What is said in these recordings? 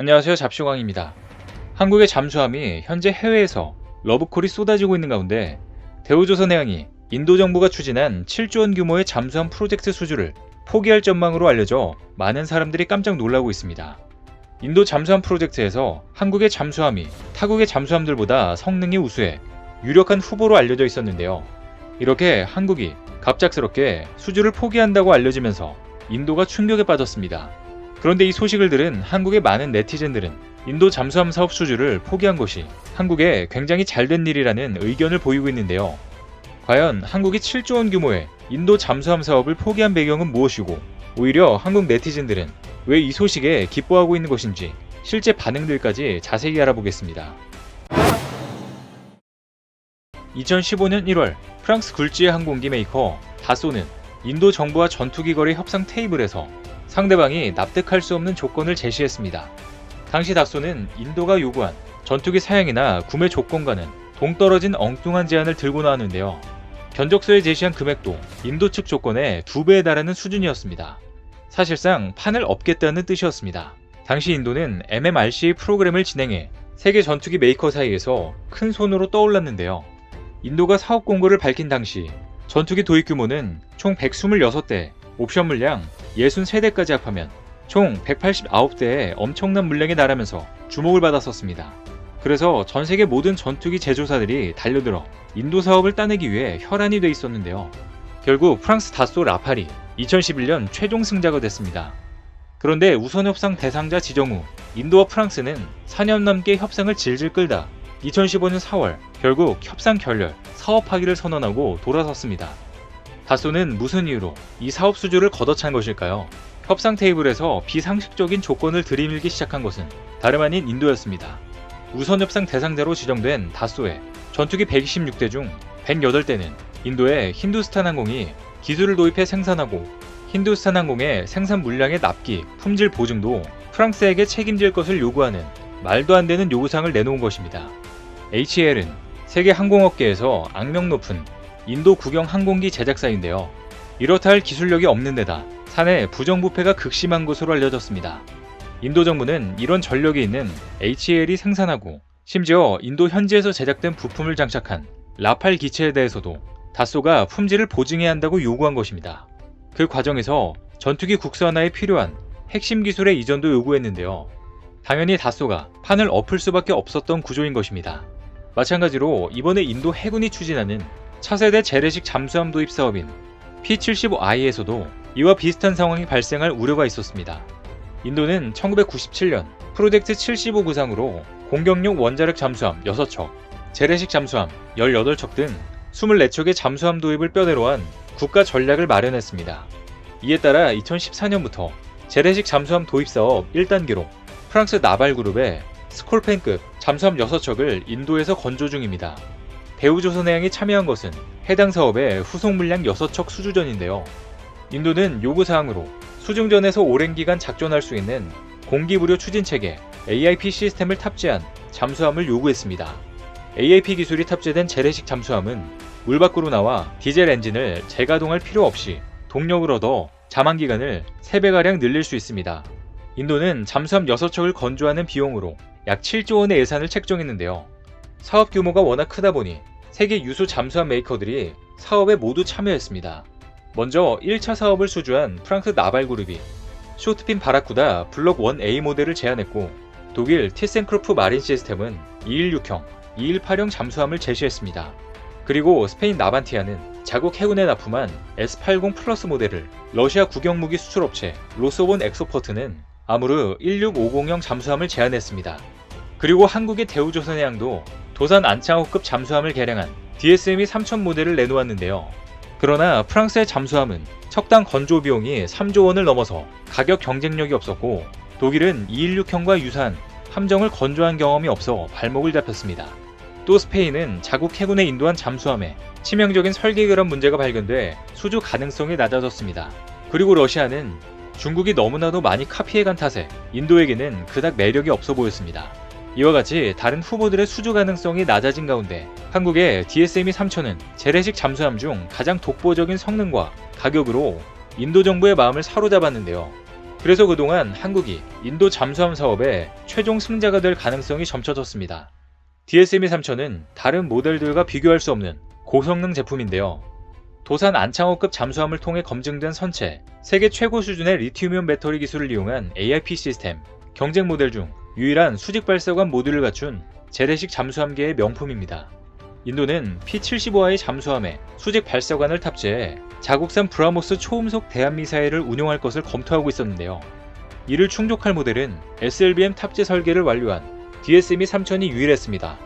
안녕하세요. 잡시광입니다. 한국의 잠수함이 현재 해외에서 러브콜이 쏟아지고 있는 가운데 대우조선해양이 인도 정부가 추진한 7조 원 규모의 잠수함 프로젝트 수주를 포기할 전망으로 알려져 많은 사람들이 깜짝 놀라고 있습니다. 인도 잠수함 프로젝트에서 한국의 잠수함이 타국의 잠수함들보다 성능이 우수해 유력한 후보로 알려져 있었는데요. 이렇게 한국이 갑작스럽게 수주를 포기한다고 알려지면서 인도가 충격에 빠졌습니다. 그런데 이 소식을 들은 한국의 많은 네티즌들은 인도 잠수함 사업 수주를 포기한 것이 한국에 굉장히 잘된 일이라는 의견을 보이고 있는데요. 과연 한국이 7조 원 규모의 인도 잠수함 사업을 포기한 배경은 무엇이고 오히려 한국 네티즌들은 왜 이 소식에 기뻐하고 있는 것인지 실제 반응들까지 자세히 알아보겠습니다. 2015년 1월 프랑스 굴지의 항공기 메이커 다소는 인도 정부와 전투기 거래 협상 테이블에서 상대방이 납득할 수 없는 조건을 제시했습니다. 당시 다소는 인도가 요구한 전투기 사양이나 구매 조건과는 동떨어진 엉뚱한 제안을 들고 나왔는데요. 견적서에 제시한 금액도 인도 측 조건의 2배에 달하는 수준이었습니다. 사실상 판을 엎겠다는 뜻이었습니다. 당시 인도는 MMRCA 프로그램을 진행해 세계 전투기 메이커 사이에서 큰 손으로 떠올랐는데요. 인도가 사업 공고를 밝힌 당시 전투기 도입 규모는 총 126대, 옵션 물량 63대까지 합하면 총 189대의 엄청난 물량에 달하면서 주목을 받았었습니다. 그래서 전세계 모든 전투기 제조사들이 달려들어 인도 사업을 따내기 위해 혈안이 돼 있었는데요. 결국 프랑스 다소 라팔이 2011년 최종 승자가 됐습니다. 그런데 우선협상 대상자 지정 후 인도와 프랑스는 4년 넘게 협상을 질질 끌다 2015년 4월 결국 협상 결렬, 사업 파기를 선언하고 돌아섰습니다. 다소는 무슨 이유로 이 사업 수주를 걷어찬 것일까요? 협상 테이블에서 비상식적인 조건을 들이밀기 시작한 것은 다름 아닌 인도였습니다. 우선 협상 대상자로 지정된 다소의 전투기 126대 중 108대는 인도의 힌두스탄 항공이 기술을 도입해 생산하고 힌두스탄 항공의 생산 물량의 납기, 품질 보증도 프랑스에게 책임질 것을 요구하는 말도 안 되는 요구사항을 내놓은 것입니다. HAL은 세계 항공업계에서 악명 높은 인도 국영 항공기 제작사인데요. 이렇다 할 기술력이 없는 데다 사내 부정부패가 극심한 것으로 알려졌습니다. 인도 정부는 이런 전력이 있는 HAL이 생산하고 심지어 인도 현지에서 제작된 부품을 장착한 라팔 기체에 대해서도 다소가 품질을 보증해야 한다고 요구한 것입니다. 그 과정에서 전투기 국산화에 필요한 핵심 기술의 이전도 요구했는데요. 당연히 다소가 판을 엎을 수밖에 없었던 구조인 것입니다. 마찬가지로 이번에 인도 해군이 추진하는 차세대 재래식 잠수함 도입 사업인 P-75I에서도 이와 비슷한 상황이 발생할 우려가 있었습니다. 인도는 1997년 프로젝트 75 구상으로 공격용 원자력 잠수함 6척, 재래식 잠수함 18척 등 24척의 잠수함 도입을 뼈대로 한 국가 전략을 마련했습니다. 이에 따라 2014년부터 재래식 잠수함 도입 사업 1단계로 프랑스 나발그룹의 스콜펜급 잠수함 6척을 인도에서 건조 중입니다. 대우조선해양이 참여한 것은 해당 사업의 후속 물량 6척 수주전인데요. 인도는 요구사항으로 수중전에서 오랜 기간 작전할 수 있는 공기부료 추진체계 AIP 시스템을 탑재한 잠수함을 요구했습니다. AIP 기술이 탑재된 재래식 잠수함은 물 밖으로 나와 디젤 엔진을 재가동할 필요 없이 동력을 얻어 잠항기간을 3배가량 늘릴 수 있습니다. 인도는 잠수함 6척을 건조하는 비용으로 약 7조 원의 예산을 책정했는데요. 사업 규모가 워낙 크다 보니 세계 유수 잠수함 메이커들이 사업에 모두 참여했습니다. 먼저 1차 사업을 수주한 프랑스 나발그룹이 쇼트핀 바라쿠다 블록 1A 모델을 제안했고 독일 티센크루프 마린 시스템은 216형, 218형 잠수함을 제시했습니다. 그리고 스페인 나반티아는 자국 해군에 납품한 S80 플러스 모델을 러시아 국영무기 수출업체 로소본 엑소퍼트는 아무르 1650형 잠수함을 제안했습니다. 그리고 한국의 대우조선해양도 도산 안창호급 잠수함을 개량한 DSME 3000 모델을 내놓았는데요. 그러나 프랑스의 잠수함은 척당 건조 비용이 3조 원을 넘어서 가격 경쟁력이 없었고 독일은 216형과 유사한 함정을 건조한 경험이 없어 발목을 잡혔습니다. 또 스페인은 자국 해군에 인도한 잠수함에 치명적인 설계 결함 문제가 발견돼 수주 가능성이 낮아졌습니다. 그리고 러시아는 중국이 너무나도 많이 카피해간 탓에 인도에게는 그닥 매력이 없어 보였습니다. 이와 같이 다른 후보들의 수주 가능성이 낮아진 가운데 한국의 DSME 3000은 재래식 잠수함 중 가장 독보적인 성능과 가격으로 인도 정부의 마음을 사로잡았는데요. 그 그래서 그동안 한국이 인도 잠수함 사업의 최종 승자가 될 가능성이 점쳐졌습니다. DSM-3000은 다른 모델들과 비교할 수 없는 고성능 제품인데요. 도산 안창호급 잠수함을 통해 검증된 선체, 세계 최고 수준의 리튬이온 배터리 기술을 이용한 AIP 시스템, 경쟁 모델 중 유일한 수직 발사관 모듈을 갖춘 재래식 잠수함계의 명품입니다. 인도는 P-75의 잠수함에 수직 발사관을 탑재해 자국산 브라모스 초음속 대함미사일을 운용할 것을 검토하고 있었는데요. 이를 충족할 모델은 SLBM 탑재 설계를 완료한 DSM-3000이 유일했습니다.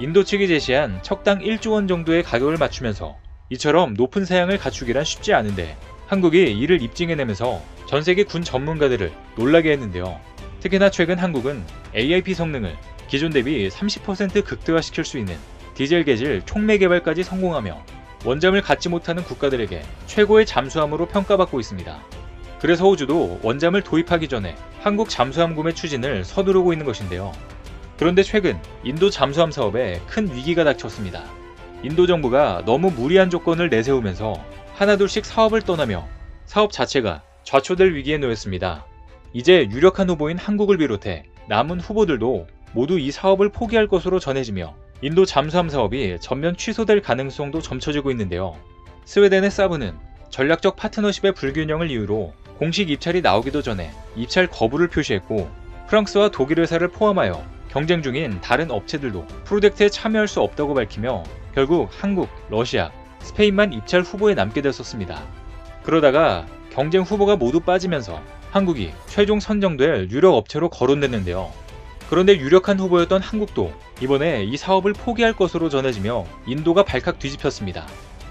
인도 측이 제시한 척당 1조 원 정도의 가격을 맞추면서 이처럼 높은 사양을 갖추기란 쉽지 않은데 한국이 이를 입증해내면서 전세계 군 전문가들을 놀라게 했는데요. 특히나 최근 한국은 AIP 성능을 기존 대비 30% 극대화시킬 수 있는 디젤 계질 촉매 개발까지 성공하며 원잠을 갖지 못하는 국가들에게 최고의 잠수함으로 평가받고 있습니다. 그래서 호주도 원잠을 도입하기 전에 한국 잠수함 구매 추진을 서두르고 있는 것인데요. 그런데 최근 인도 잠수함 사업에 큰 위기가 닥쳤습니다. 인도 정부가 너무 무리한 조건을 내세우면서 하나둘씩 사업을 떠나며 사업 자체가 좌초될 위기에 놓였습니다. 이제 유력한 후보인 한국을 비롯해 남은 후보들도 모두 이 사업을 포기할 것으로 전해지며 인도 잠수함 사업이 전면 취소될 가능성도 점쳐지고 있는데요. 스웨덴의 사브는 전략적 파트너십의 불균형을 이유로 공식 입찰이 나오기도 전에 입찰 거부를 표시했고, 프랑스와 독일 회사를 포함하여 경쟁 중인 다른 업체들도 프로젝트에 참여할 수 없다고 밝히며 결국 한국, 러시아, 스페인만 입찰 후보에 남게 됐었습니다. 그러다가 경쟁 후보가 모두 빠지면서 한국이 최종 선정될 유력 업체로 거론됐는데요. 그런데 유력한 후보였던 한국도 이번에 이 사업을 포기할 것으로 전해지며 인도가 발칵 뒤집혔습니다.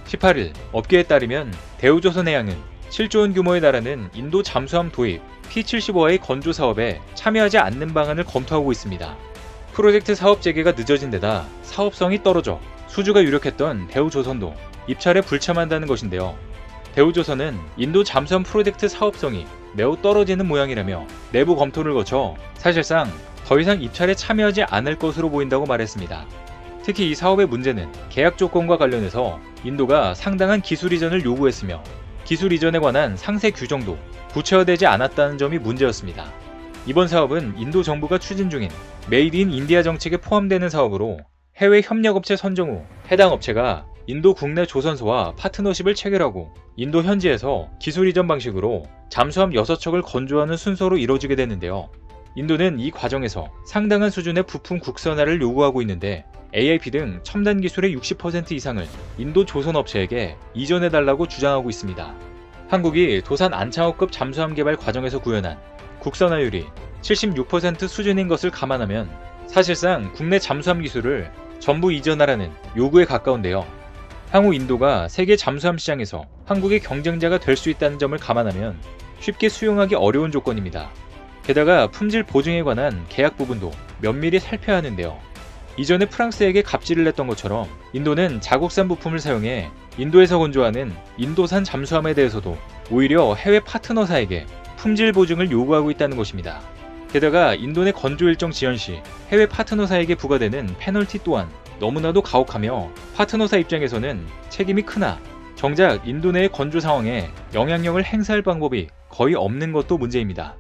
18일 업계에 따르면 대우조선해양은 7조 원 규모에 달하는 인도 잠수함 도입 P-75의 건조 사업에 참여하지 않는 방안을 검토하고 있습니다. 프로젝트 사업 재개가 늦어진 데다 사업성이 떨어져 수주가 유력했던 대우조선도 입찰에 불참한다는 것인데요. 대우조선은 인도 잠수함 프로젝트 사업성이 매우 떨어지는 모양이라며 내부 검토를 거쳐 사실상 더 이상 입찰에 참여하지 않을 것으로 보인다고 말했습니다. 특히 이 사업의 문제는 계약 조건과 관련해서 인도가 상당한 기술 이전을 요구했으며 기술 이전에 관한 상세 규정도 구체화되지 않았다는 점이 문제였습니다. 이번 사업은 인도 정부가 추진 중인 메이드 인 인디아 정책에 포함되는 사업으로 해외 협력업체 선정 후 해당 업체가 인도 국내 조선소와 파트너십을 체결하고 인도 현지에서 기술 이전 방식으로 잠수함 6척을 건조하는 순서로 이뤄지게 되는데요. 인도는 이 과정에서 상당한 수준의 부품 국산화를 요구하고 있는데 AIP 등 첨단 기술의 60% 이상을 인도 조선업체에게 이전해달라고 주장하고 있습니다. 한국이 도산 안창호급 잠수함 개발 과정에서 구현한 국산화율이 76% 수준인 것을 감안하면 사실상 국내 잠수함 기술을 전부 이전하라는 요구에 가까운데요. 향후 인도가 세계 잠수함 시장에서 한국의 경쟁자가 될 수 있다는 점을 감안하면 쉽게 수용하기 어려운 조건입니다. 게다가 품질 보증에 관한 계약 부분도 면밀히 살펴야 하는데요. 이전에 프랑스에게 갑질을 냈던 것처럼 인도는 자국산 부품을 사용해 인도에서 건조하는 인도산 잠수함에 대해서도 오히려 해외 파트너사에게 품질 보증을 요구하고 있다는 것입니다. 게다가 인도 내 건조 일정 지연 시 해외 파트너사에게 부과되는 페널티 또한 너무나도 가혹하며 파트너사 입장에서는 책임이 크나 정작 인도 내의 건조 상황에 영향력을 행사할 방법이 거의 없는 것도 문제입니다.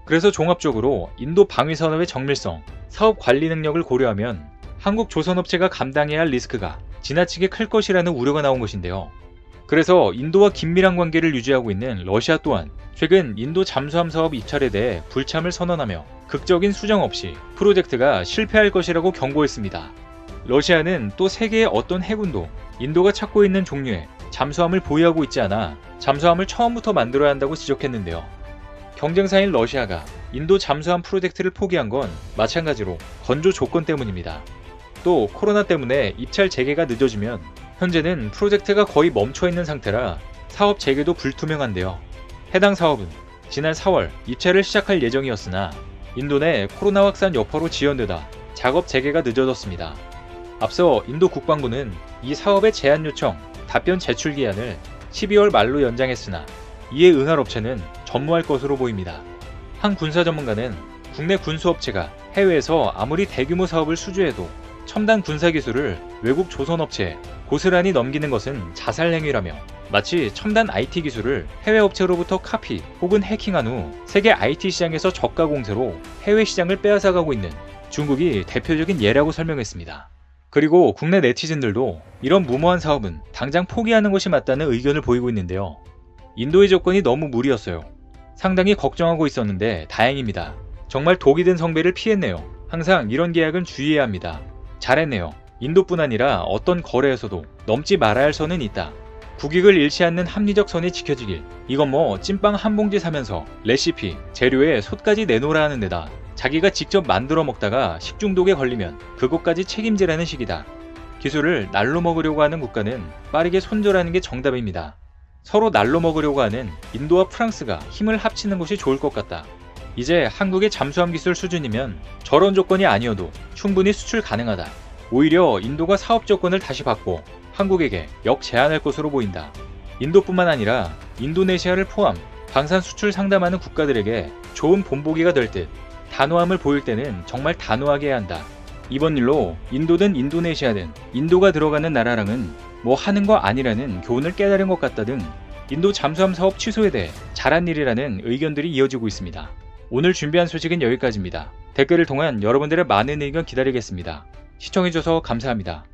그래서 종합적으로 인도 방위산업의 정밀성, 사업 관리 능력을 고려하면 한국 조선업체가 감당해야 할 리스크가 지나치게 클 것이라는 우려가 나온 것인데요. 그래서 인도와 긴밀한 관계를 유지하고 있는 러시아 또한 최근 인도 잠수함 사업 입찰에 대해 불참을 선언하며 극적인 수정 없이 프로젝트가 실패할 것이라고 경고했습니다. 러시아는 또 세계의 어떤 해군도 인도가 찾고 있는 종류의 잠수함을 보유하고 있지 않아 잠수함을 처음부터 만들어야 한다고 지적했는데요. 경쟁사인 러시아가 인도 잠수함 프로젝트를 포기한 건 마찬가지로 건조 조건 때문입니다. 또 코로나 때문에 입찰 재개가 늦어지면 현재는 프로젝트가 거의 멈춰있는 상태라 사업 재개도 불투명한데요. 해당 사업은 지난 4월 입찰을 시작할 예정이었으나 인도 내 코로나 확산 여파로 지연되다 작업 재개가 늦어졌습니다. 앞서 인도 국방부는 이 사업의 제안 요청, 답변 제출 기한을 12월 말로 연장했으나 이에 응할 업체는 전무할 것으로 보입니다. 한 군사 전문가는 국내 군수업체가 해외에서 아무리 대규모 사업을 수주해도 첨단 군사기술을 외국 조선업체에 고스란히 넘기는 것은 자살행위라며 마치 첨단 IT 기술을 해외 업체로부터 카피 혹은 해킹한 후 세계 IT 시장에서 저가 공세로 해외 시장을 빼앗아가고 있는 중국이 대표적인 예라고 설명했습니다. 그리고 국내 네티즌들도 이런 무모한 사업은 당장 포기하는 것이 맞다는 의견을 보이고 있는데요. 인도의 조건이 너무 무리였어요. 상당히 걱정하고 있었는데 다행입니다. 정말 독이 든 성배를 피했네요. 항상 이런 계약은 주의해야 합니다. 잘했네요. 인도뿐 아니라 어떤 거래에서도 넘지 말아야 할 선은 있다. 국익을 잃지 않는 합리적 선이 지켜지길. 이건 뭐 찐빵 한 봉지 사면서 레시피, 재료에 솥까지 내놓으라 하는 데다 자기가 직접 만들어 먹다가 식중독에 걸리면 그것까지 책임지라는 식이다. 기술을 날로 먹으려고 하는 국가는 빠르게 손절하는 게 정답입니다. 서로 날로 먹으려고 하는 인도와 프랑스가 힘을 합치는 것이 좋을 것 같다. 이제 한국의 잠수함 기술 수준이면 저런 조건이 아니어도 충분히 수출 가능하다. 오히려 인도가 사업 조건을 다시 바꿔 한국에게 역제한할 것으로 보인다. 인도뿐만 아니라 인도네시아를 포함 방산 수출 상담하는 국가들에게 좋은 본보기가 될 듯 단호함을 보일 때는 정말 단호하게 해야 한다. 이번 일로 인도든 인도네시아든 인도가 들어가는 나라랑은 뭐 하는 거 아니라는 교훈을 깨달은 것 같다 등 인도 잠수함 사업 취소에 대해 잘한 일이라는 의견들이 이어지고 있습니다. 오늘 준비한 소식은 여기까지입니다. 댓글을 통한 여러분들의 많은 의견 기다리겠습니다. 시청해줘서 감사합니다.